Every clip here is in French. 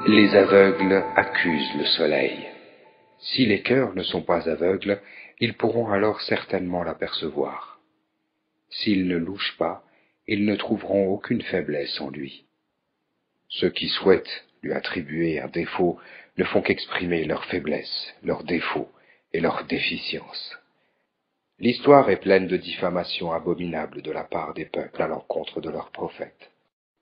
Les aveugles accusent le soleil. Si les cœurs ne sont pas aveugles, ils pourront alors certainement l'apercevoir. S'ils ne louchent pas, ils ne trouveront aucune faiblesse en lui. Ceux qui souhaitent lui attribuer un défaut ne font qu'exprimer leur faiblesse, leurs défauts et leurs déficiences. L'histoire est pleine de diffamations abominables de la part des peuples à l'encontre de leurs prophètes.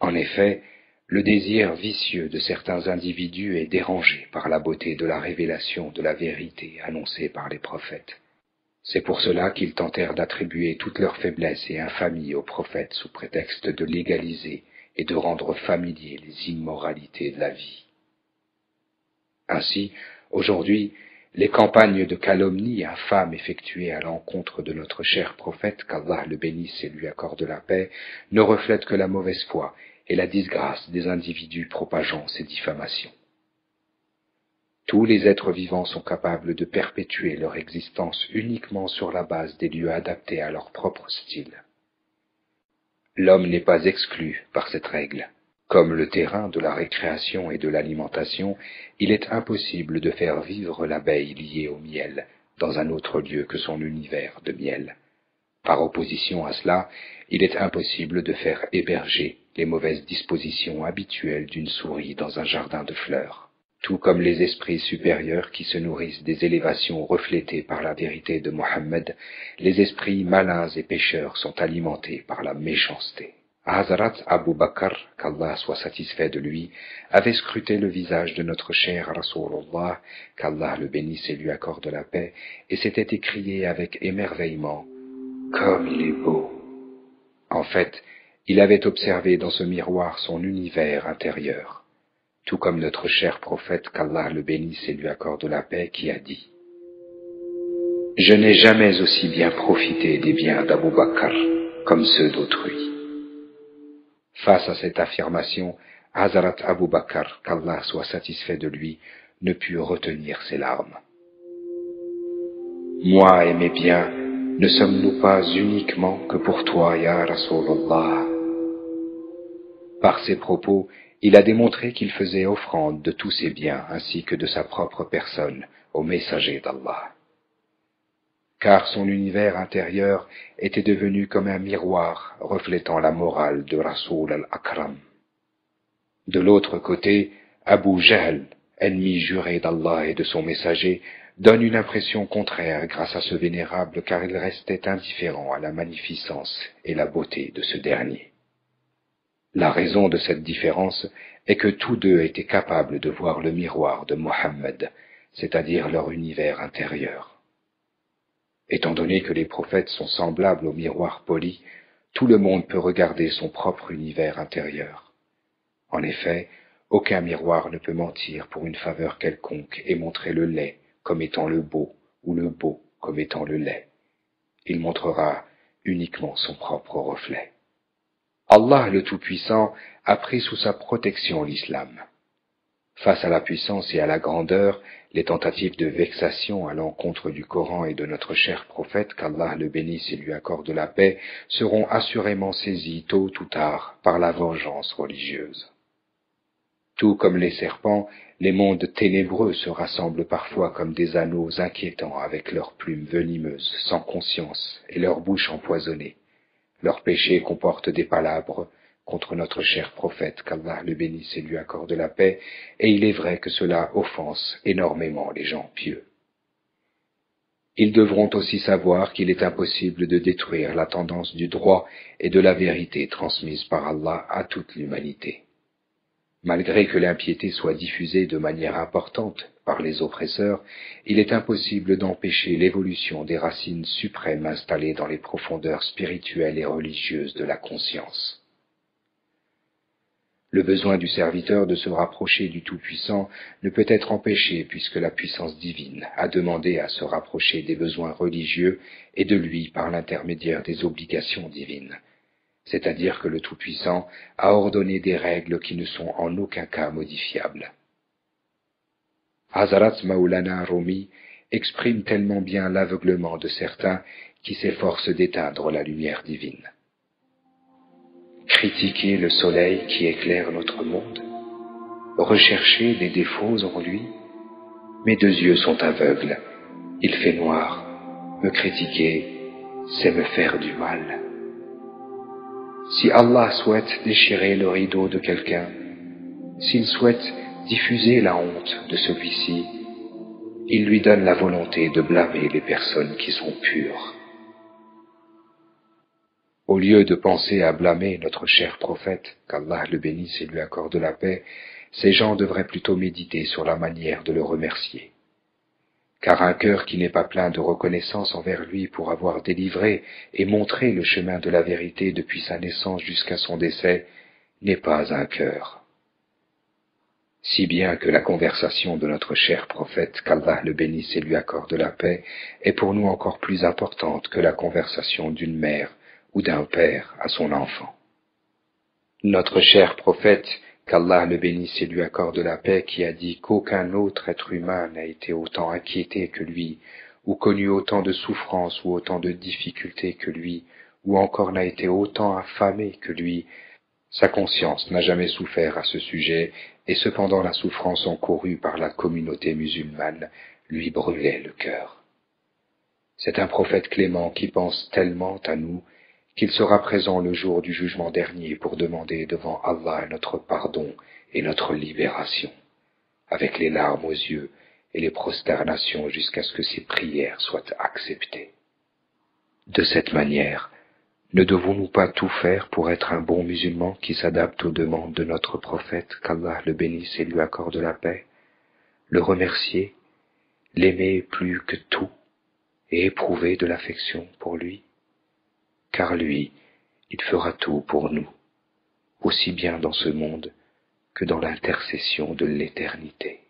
En effet, le désir vicieux de certains individus est dérangé par la beauté de la révélation de la vérité annoncée par les prophètes. C'est pour cela qu'ils tentèrent d'attribuer toutes leurs faiblesses et infamies aux prophètes sous prétexte de légaliser et de rendre familiers les immoralités de la vie. Ainsi, aujourd'hui, les campagnes de calomnie infâmes effectuées à l'encontre de notre cher prophète, qu'Allah le bénisse et lui accorde la paix, ne reflètent que la mauvaise foi et la disgrâce des individus propageant ces diffamations. Tous les êtres vivants sont capables de perpétuer leur existence uniquement sur la base des lieux adaptés à leur propre style. L'homme n'est pas exclu par cette règle. Comme le terrain de la récréation et de l'alimentation, il est impossible de faire vivre l'abeille liée au miel dans un autre lieu que son univers de miel. Par opposition à cela, il est impossible de faire héberger les mauvaises dispositions habituelles d'une souris dans un jardin de fleurs. Tout comme les esprits supérieurs qui se nourrissent des élévations reflétées par la vérité de Mohammed, les esprits malins et pécheurs sont alimentés par la méchanceté. Hazrat Abu Bakr, qu'Allah soit satisfait de lui, avait scruté le visage de notre cher Rasulullah, qu'Allah le bénisse et lui accorde la paix, et s'était écrié avec émerveillement « Comme il est beau !» En fait, il avait observé dans ce miroir son univers intérieur, tout comme notre cher prophète, qu'Allah le bénisse et lui accorde la paix, qui a dit « Je n'ai jamais aussi bien profité des biens d'Abu Bakr comme ceux d'autrui. » Face à cette affirmation, Hazrat Abu Bakr, qu'Allah soit satisfait de lui, ne put retenir ses larmes. « Moi et mes biens, ne sommes-nous pas uniquement que pour toi, ya Rasulallah ?» Par ses propos, il a démontré qu'il faisait offrande de tous ses biens ainsi que de sa propre personne au messager d'Allah. Car son univers intérieur était devenu comme un miroir reflétant la morale de Rasoul al-Akram. De l'autre côté, Abu Jahl, ennemi juré d'Allah et de son messager, donne une impression contraire grâce à ce vénérable car il restait indifférent à la magnificence et la beauté de ce dernier. La raison de cette différence est que tous deux étaient capables de voir le miroir de Mohammed, c'est-à-dire leur univers intérieur. Étant donné que les prophètes sont semblables au miroir poli, tout le monde peut regarder son propre univers intérieur. En effet, aucun miroir ne peut mentir pour une faveur quelconque et montrer le laid comme étant le beau ou le beau comme étant le laid. Il montrera uniquement son propre reflet. Allah le Tout-Puissant a pris sous sa protection l'islam. Face à la puissance et à la grandeur, les tentatives de vexation à l'encontre du Coran et de notre cher prophète, qu'Allah le bénisse et lui accorde la paix, seront assurément saisies tôt ou tard par la vengeance religieuse. Tout comme les serpents, les mondes ténébreux se rassemblent parfois comme des anneaux inquiétants avec leurs plumes venimeuses, sans conscience, et leurs bouches empoisonnées. Leurs péchés comportent des palabres contre notre cher prophète, qu'Allah le bénisse et lui accorde la paix, et il est vrai que cela offense énormément les gens pieux. Ils devront aussi savoir qu'il est impossible de détruire la tendance du droit et de la vérité transmise par Allah à toute l'humanité. Malgré que l'impiété soit diffusée de manière importante par les oppresseurs, il est impossible d'empêcher l'évolution des racines suprêmes installées dans les profondeurs spirituelles et religieuses de la conscience. Le besoin du serviteur de se rapprocher du Tout-Puissant ne peut être empêché puisque la puissance divine a demandé à se rapprocher des besoins religieux et de lui par l'intermédiaire des obligations divines. C'est-à-dire que le Tout-Puissant a ordonné des règles qui ne sont en aucun cas modifiables. Hazrat Maulana Rumi exprime tellement bien l'aveuglement de certains qui s'efforcent d'éteindre la lumière divine. Critiquer le soleil qui éclaire notre monde? rechercher des défauts en lui? Mes deux yeux sont aveugles, il fait noir, me critiquer, c'est me faire du mal. Si Allah souhaite déchirer le rideau de quelqu'un, s'il souhaite diffuser la honte de celui-ci, il lui donne la volonté de blâmer les personnes qui sont pures. Au lieu de penser à blâmer notre cher prophète, qu'Allah le bénisse et lui accorde la paix, ces gens devraient plutôt méditer sur la manière de le remercier. Car un cœur qui n'est pas plein de reconnaissance envers lui pour avoir délivré et montré le chemin de la vérité depuis sa naissance jusqu'à son décès n'est pas un cœur. Si bien que la conversation de notre cher prophète, qu'Allah le bénisse et lui accorde la paix, est pour nous encore plus importante que la conversation d'une mère ou d'un père à son enfant. Notre cher prophète, qu'Allah le bénisse et lui accorde la paix, qui a dit qu'aucun autre être humain n'a été autant inquiété que lui, ou connu autant de souffrances ou autant de difficultés que lui, ou encore n'a été autant affamé que lui, sa conscience n'a jamais souffert à ce sujet, et cependant la souffrance encourue par la communauté musulmane lui brûlait le cœur. C'est un prophète clément qui pense tellement à nous qu'il sera présent le jour du jugement dernier pour demander devant Allah notre pardon et notre libération, avec les larmes aux yeux et les prosternations jusqu'à ce que ses prières soient acceptées. De cette manière, ne devons-nous pas tout faire pour être un bon musulman qui s'adapte aux demandes de notre prophète, qu'Allah le bénisse et lui accorde la paix, le remercier, l'aimer plus que tout et éprouver de l'affection pour lui? Car lui, il fera tout pour nous, aussi bien dans ce monde que dans l'intercession de l'éternité.